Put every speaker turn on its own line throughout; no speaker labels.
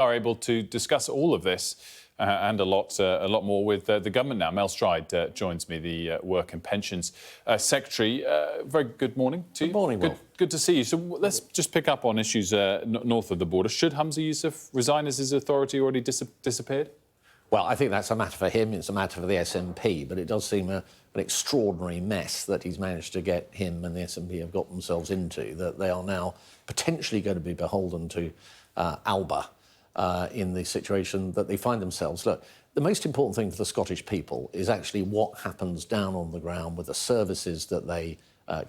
are able to discuss all of this and a lot more with the government now. Mel Stride joins me, the Work and Pensions Secretary. Very good morning to you.
Good morning, Will.
Good to see you. So let's just pick up on issues north of the border. Should Humza Yousaf resign as his authority already disappeared?
Well, I think that's a matter for him, it's a matter for the SNP, but it does seem an extraordinary mess that he's managed to get him and the SNP have got themselves into, that they are now potentially going to be beholden to Alba in the situation that they find themselves. Look, the most important thing for the Scottish people is actually what happens down on the ground with the services that they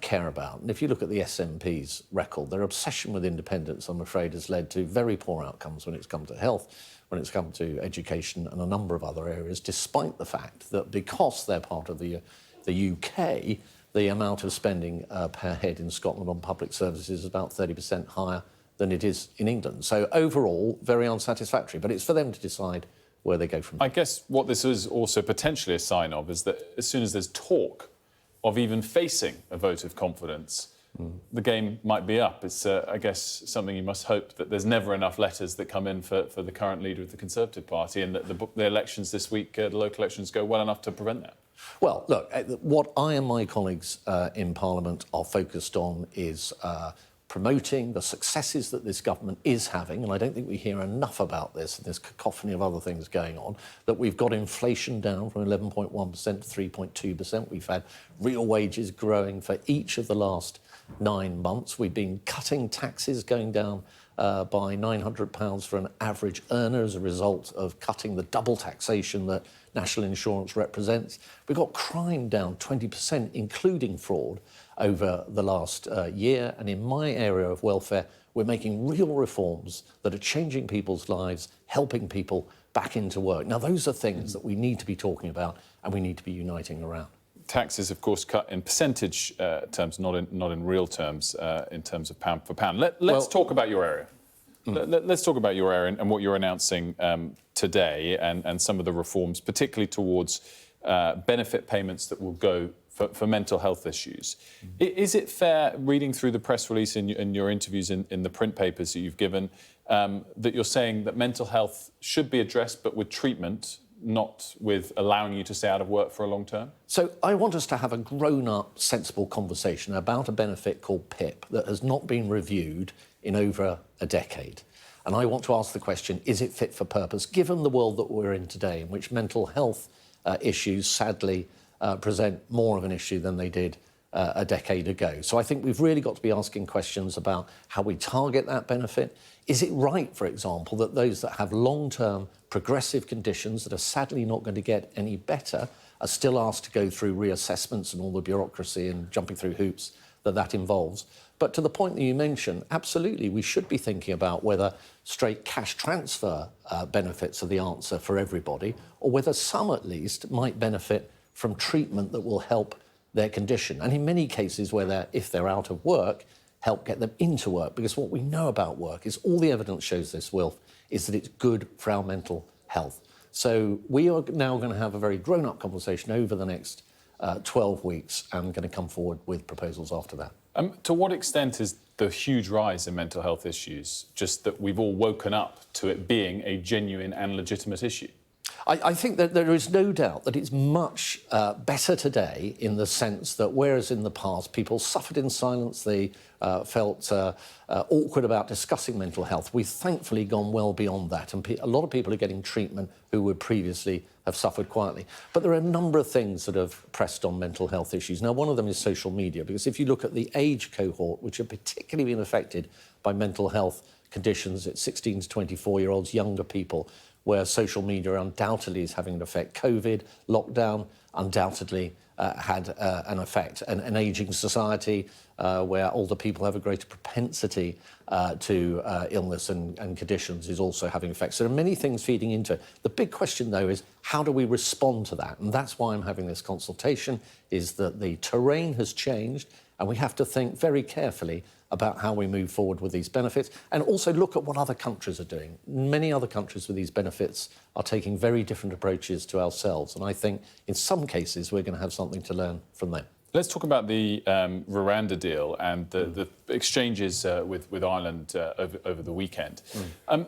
care about. And if you look at the SNP's record, their obsession with independence, I'm afraid, has led to very poor outcomes when it's come to health, when it's come to education and a number of other areas, despite the fact that because they're part of the UK, the amount of spending per head in Scotland on public services is about 30% higher than it is in England. So overall, very unsatisfactory. But it's for them to decide where they go from there.
I guess what this is also potentially a sign of is that as soon as there's talk of even facing a vote of confidence, the game might be up. It's, I guess, something you must hope that there's never enough letters that come in for the current leader of the Conservative Party and that the elections this week, the local elections, go well enough to prevent that.
Well, look, what I and my colleagues in Parliament are focused on is promoting the successes that this government is having, and I don't think we hear enough about this, and there's cacophony of other things going on, that we've got inflation down from 11.1% to 3.2%. We've had real wages growing for each of the last 9 months. We've been cutting taxes, going down by £900 for an average earner as a result of cutting the double taxation that national insurance represents. We've got crime down 20%, including fraud, over the last year. And in my area of welfare, we're making real reforms that are changing people's lives, helping people back into work. Now, those are things that we need to be talking about and we need to be uniting around.
Taxes, of course, cut in percentage terms, not in real terms, in terms of pound for pound. Let's talk about your area. Let's talk about your area and what you're announcing today and some of the reforms, particularly towards benefit payments that will go for mental health issues. Is it fair, reading through the press release and your interviews in the print papers that you've given, that you're saying that mental health should be addressed but with treatment, not with allowing you to stay out of work for a long term?
So I want us to have a grown-up, sensible conversation about a benefit called PIP that has not been reviewed in over a decade. And I want to ask the question, is it fit for purpose, given the world that we're in today, in which mental health issues, sadly, present more of an issue than they did a decade ago. So I think we've really got to be asking questions about how we target that benefit. Is it right, for example, that those that have long-term progressive conditions that are sadly not going to get any better are still asked to go through reassessments and all the bureaucracy and jumping through hoops that involves? But to the point that you mentioned, absolutely, we should be thinking about whether straight cash transfer benefits are the answer for everybody, or whether some, at least, might benefit from treatment that will help their condition. And in many cases where if they're out of work, help get them into work. Because what we know about work is, all the evidence shows this, Wilf, is that it's good for our mental health. So we are now going to have a very grown-up conversation over the next 12 weeks and going to come forward with proposals after that.
To what extent is the huge rise in mental health issues just that we've all woken up to it being a genuine and legitimate issue?
I think that there is no doubt that it's much better today, in the sense that whereas in the past people suffered in silence, they felt awkward about discussing mental health, we've thankfully gone well beyond that, and a lot of people are getting treatment who would previously have suffered quietly. But there are a number of things that have pressed on mental health issues. Now, one of them is social media, because if you look at the age cohort, which have particularly been affected by mental health conditions, it's 16 to 24-year-olds, younger people, where social media undoubtedly is having an effect. COVID, lockdown, undoubtedly had an effect. An ageing society where older people have a greater propensity to illness and conditions is also having effects. So there are many things feeding into it. The big question, though, is how do we respond to that? And that's why I'm having this consultation, is that the terrain has changed and we have to think very carefully about how we move forward with these benefits, and also look at what other countries are doing. Many other countries with these benefits are taking very different approaches to ourselves, and I think in some cases we're going to have something to learn from them.
Let's talk about the Rwanda deal and the exchanges with Ireland over the weekend. I'm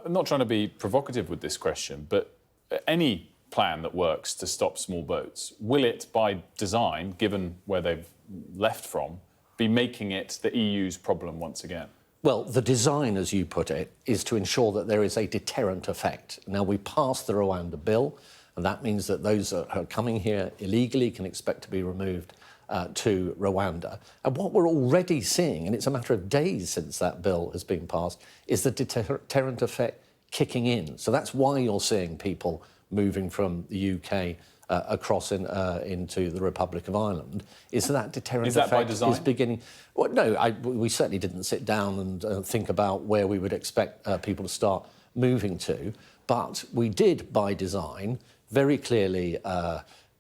not trying to be provocative with this question, but any plan that works to stop small boats, will it, by design, given where they've left from, be making it the EU's problem once again?
Well, the design, as you put it, is to ensure that there is a deterrent effect. Now, we passed the Rwanda bill, and that means that those that are coming here illegally can expect to be removed to Rwanda. And what we're already seeing, and it's a matter of days since that bill has been passed, is the deterrent effect kicking in. So that's why you're seeing people moving from the UK across into the Republic of Ireland, is that deterrent
is that
effect
by design?
is beginning. Well, no, we certainly didn't sit down and think about where we would expect people to start moving to, but we did, by design, very clearly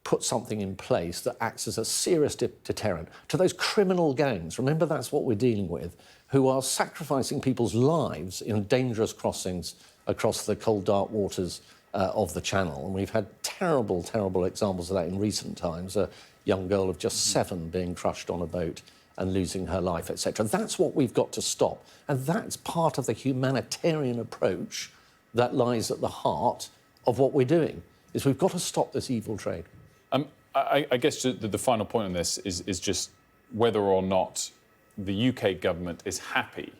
put something in place that acts as a serious deterrent to those criminal gangs. Remember, that's what we're dealing with, who are sacrificing people's lives in dangerous crossings across the cold, dark waters of the Channel. And we've had terrible, terrible examples of that in recent times. A young girl of just 7 being crushed on a boat and losing her life, etc. That's what we've got to stop. And that's part of the humanitarian approach that lies at the heart of what we're doing, is we've got to stop this evil trade.
I guess the final point on this is just whether or not the UK government is happy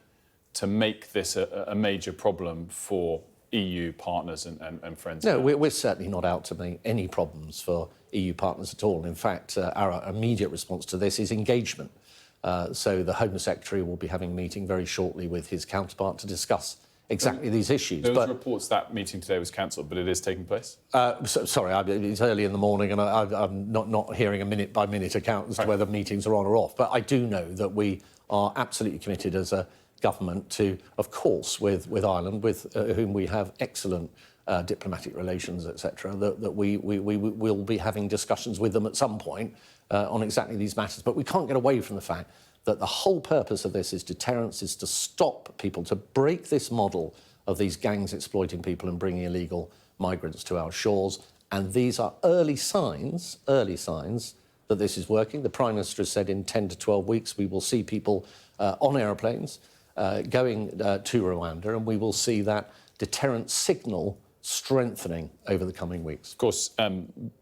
to make this a major problem for EU partners and friends.
No, we're certainly not out to make any problems for EU partners at all. In fact, our immediate response to this is engagement. So the Home Secretary will be having a meeting very shortly with his counterpart to discuss exactly these issues.
There was reports that meeting today was cancelled, but it is taking place?
Sorry, it's early in the morning and I'm not hearing a minute-by-minute account as to whether meetings are on or off. But I do know that we are absolutely committed as a government to, of course, with Ireland, with whom we have excellent diplomatic relations, etc., that we will be having discussions with them at some point on exactly these matters. But we can't get away from the fact that the whole purpose of this is deterrence, is to stop people, to break this model of these gangs exploiting people and bringing illegal migrants to our shores. And these are early signs that this is working. The Prime Minister has said in 10 to 12 weeks we will see people on aeroplanes going to Rwanda, and we will see that deterrent signal strengthening over the coming weeks.
Of course,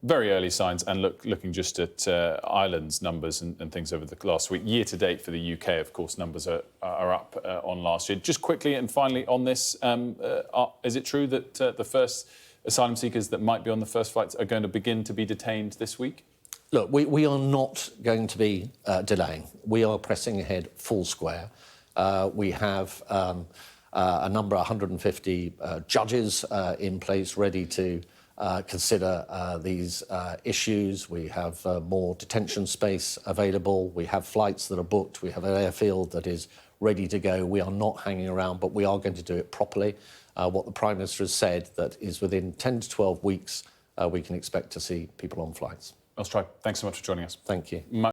very early signs, and looking just at Ireland's numbers and things over the last week. Year to date for the UK, of course, numbers are up on last year. Just quickly and finally on this, is it true that the first asylum seekers that might be on the first flights are going to begin to be detained this week?
Look, we are not going to be delaying. We are pressing ahead full square. We have a number, 150 judges in place ready to consider these issues. We have more detention space available. We have flights that are booked. We have an airfield that is ready to go. We are not hanging around, but we are going to do it properly. What the Prime Minister has said, that is within 10 to 12 weeks, we can expect to see people on flights.
Mel Stride, thanks so much for joining us.
Thank you.